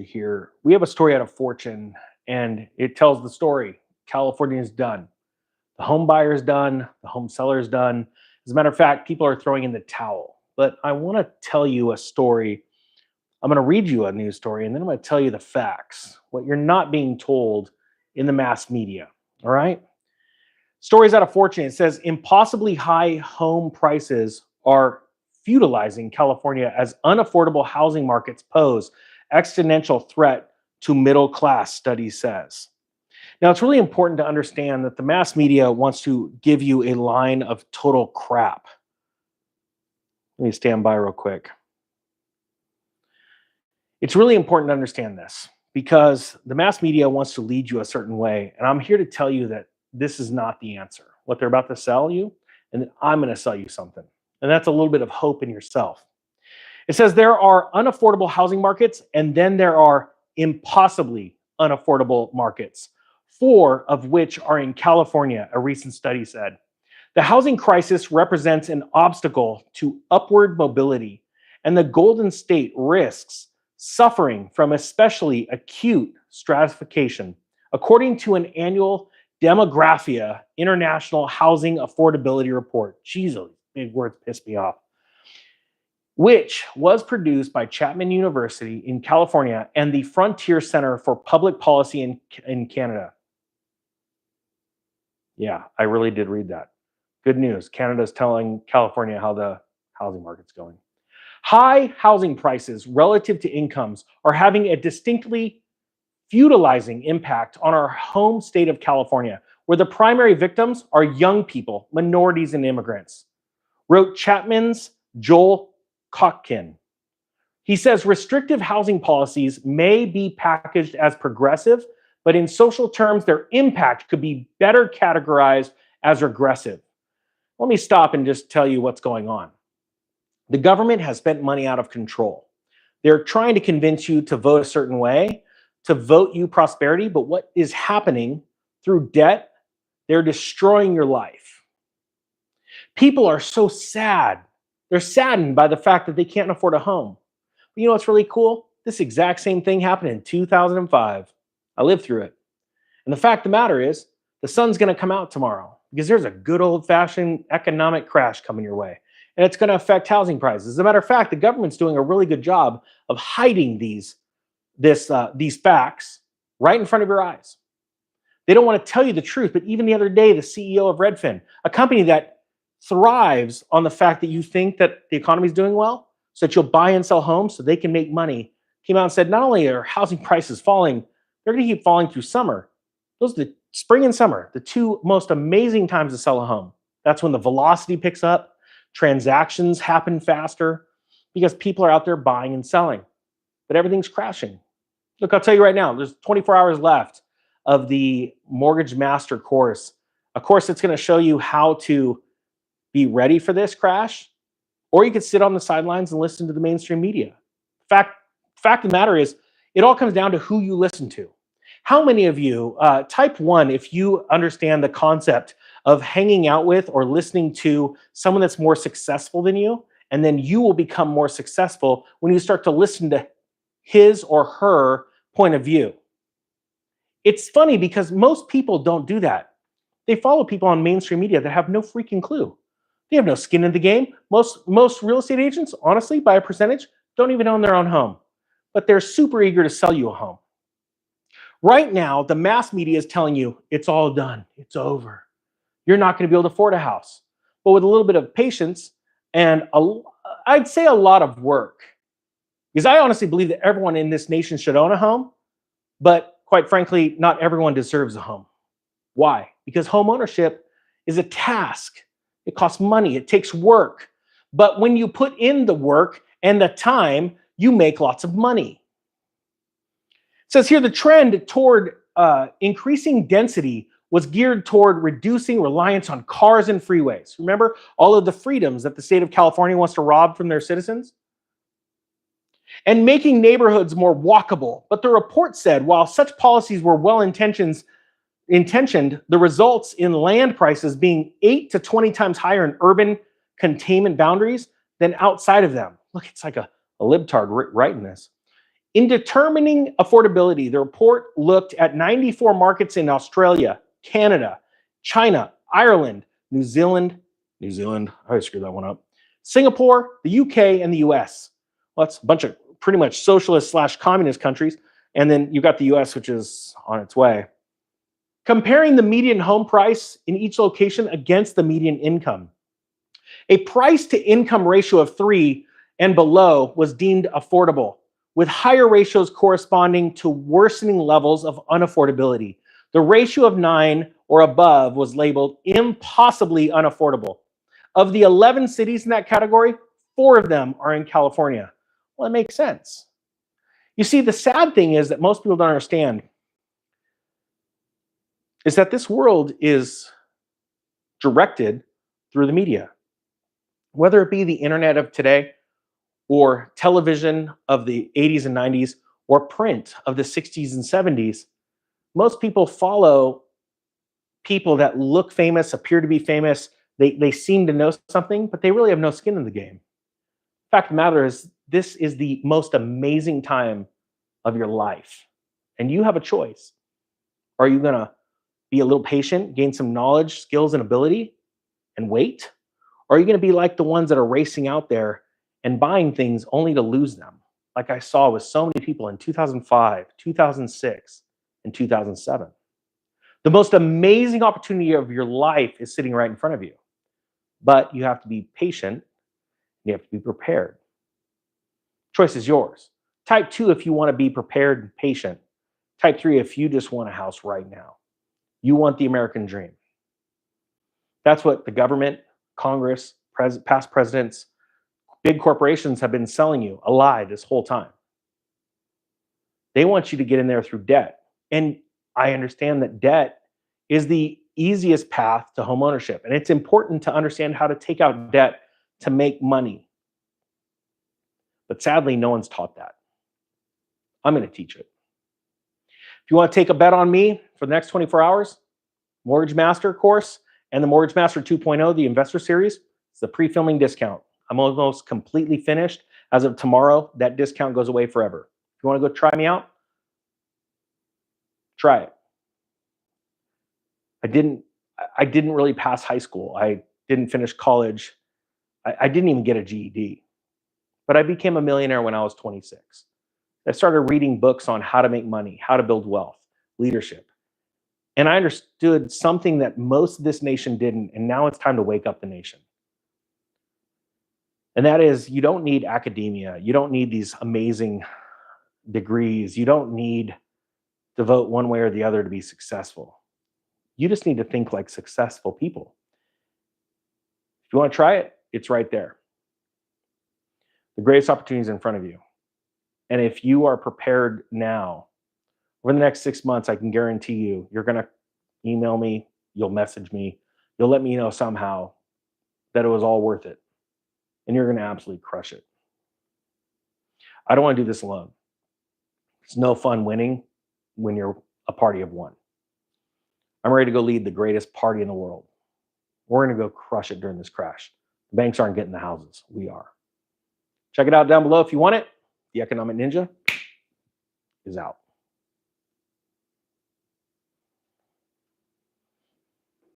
here. We have a story out of Fortune, and it tells the story. California is done. The home buyer is done. The home seller is done. As a matter of fact, people are throwing in the towel. But I want to tell you a story. I'm going to read you a news story, and then I'm going to tell you the facts, what you're not being told in the mass media. All right? Stories out of Fortune. It says impossibly high home prices are feudalizing California as unaffordable housing markets pose existential threat to middle class, study says. Now, it's really important to understand that the mass media wants to give you a line of total crap. Let me stand by real quick. It's really important to understand this because the mass media wants to lead you a certain way. And I'm here to tell you that this is not the answer. What they're about to sell you, and then I'm going to sell you something. And that's a little bit of hope in yourself. It says there are unaffordable housing markets, and then there are impossibly unaffordable markets, 4 of which are in California, a recent study said. The housing crisis represents an obstacle to upward mobility, and the Golden State risks suffering from especially acute stratification, according to an annual Demographia International Housing Affordability Report. Jesus, big words piss me off. Which was produced by Chapman University in California and the Frontier Center for Public Policy in Canada. Yeah, I really did read that. Good news. Canada's telling California how the housing market's going. High housing prices relative to incomes are having a distinctly feudalizing impact on our home state of California, where the primary victims are young people, minorities, and immigrants, wrote Chapman's Joel Kotkin. He says restrictive housing policies may be packaged as progressive, but in social terms, their impact could be better categorized as regressive. Let me stop and just tell you what's going on. The government has spent money out of control. They're trying to convince you to vote a certain way, to vote you prosperity, but what is happening through debt, they're destroying your life. People are so sad. They're saddened by the fact that they can't afford a home. But you know what's really cool? This exact same thing happened in 2005. I lived through it. And the fact of the matter is, the sun's going to come out tomorrow because there's a good old-fashioned economic crash coming your way. And it's going to affect housing prices. As a matter of fact, the government's doing a really good job of hiding these facts right in front of your eyes. They don't want to tell you the truth, but even the other day, the CEO of Redfin, a company that thrives on the fact that you think that the economy is doing well, so that you'll buy and sell homes so they can make money, came out and said not only are housing prices falling, they're going to keep falling through summer. Those are the spring and summer, the 2 most amazing times to sell a home. That's when the velocity picks up, transactions happen faster because people are out there buying and selling, but everything's crashing. Look, I'll tell you right now, there's 24 hours left of the Mortgage Master course, a course that's going to show you how to be ready for this crash, or you could sit on the sidelines and listen to the mainstream media. Fact of the matter is, it all comes down to who you listen to. How many of you, type 1, if you understand the concept of hanging out with or listening to someone that's more successful than you, and then you will become more successful when you start to listen to his or her point of view. It's funny because most people don't do that. They follow people on mainstream media that have no freaking clue. They have no skin in the game. Most real estate agents, honestly, by a percentage, don't even own their own home, but they're super eager to sell you a home. Right now, the mass media is telling you it's all done, it's over. You're not going to be able to afford a house. But with a little bit of patience and I'd say a lot of work, because I honestly believe that everyone in this nation should own a home, but quite frankly, not everyone deserves a home. Why? Because home ownership is a task. It costs money, it takes work. But when you put in the work and the time, you make lots of money. It says here the trend toward increasing density was geared toward reducing reliance on cars and freeways. Remember all of the freedoms that the state of California wants to rob from their citizens? And making neighborhoods more walkable. But the report said while such policies were well-intentioned, the results in land prices being 8 to 20 times higher in urban containment boundaries than outside of them. Look, it's like a libtard writing this. In determining affordability, the report looked at 94 markets in Australia, Canada, China, Ireland, New Zealand, I screwed that one up, Singapore, the UK, and the US. Well, that's a bunch of pretty much socialist / communist countries. And then you got the US, which is on its way. Comparing the median home price in each location against the median income. A price to income ratio of 3 and below was deemed affordable, with higher ratios corresponding to worsening levels of unaffordability. The ratio of 9 or above was labeled impossibly unaffordable. Of the 11 cities in that category, 4 of them are in California. Well, it makes sense. You see, the sad thing is that most people don't understand is that this world is directed through the media. Whether it be the internet of today, or television of the 80s and 90s, or print of the 60s and 70s, most people follow people that look famous, appear to be famous. They seem to know something, but they really have no skin in the game. Fact of the matter is, this is the most amazing time of your life. And you have a choice. Are you gonna be a little patient, gain some knowledge, skills, and ability, and wait? Or are you gonna be like the ones that are racing out there and buying things only to lose them, like I saw with so many people in 2005, 2006, and 2007. The most amazing opportunity of your life is sitting right in front of you, but you have to be patient, you have to be prepared. Choice is yours. Type 2 if you want to be prepared and patient. Type 3 if you just want a house right now. You want the American dream. That's what the government, Congress, past presidents, big corporations have been selling you a lie this whole time. They want you to get in there through debt. And I understand that debt is the easiest path to home ownership. And it's important to understand how to take out debt to make money. But sadly, no one's taught that. I'm going to teach it. If you want to take a bet on me for the next 24 hours, Mortgage Master course and the Mortgage Master 2.0, the Investor Series, it's the pre-filming discount. I'm almost completely finished. As of tomorrow, that discount goes away forever. If you want to go try me out, try it. I didn't really pass high school. I didn't finish college. I didn't even get a GED. But I became a millionaire when I was 26. I started reading books on how to make money, how to build wealth, leadership. And I understood something that most of this nation didn't, and now it's time to wake up the nation. And that is, you don't need academia. You don't need these amazing degrees. You don't need to vote one way or the other to be successful. You just need to think like successful people. If you want to try it, it's right there. The greatest opportunity is in front of you. And if you are prepared now, over the next 6 months, I can guarantee you, you're going to email me, you'll message me, you'll let me know somehow that it was all worth it. And you're going to absolutely crush it. I don't want to do this alone. It's no fun winning when you're a party of one. I'm ready to go lead the greatest party in the world. We're going to go crush it during this crash. The banks aren't getting the houses. We are. Check it out down below if you want it. The Economic Ninja is out.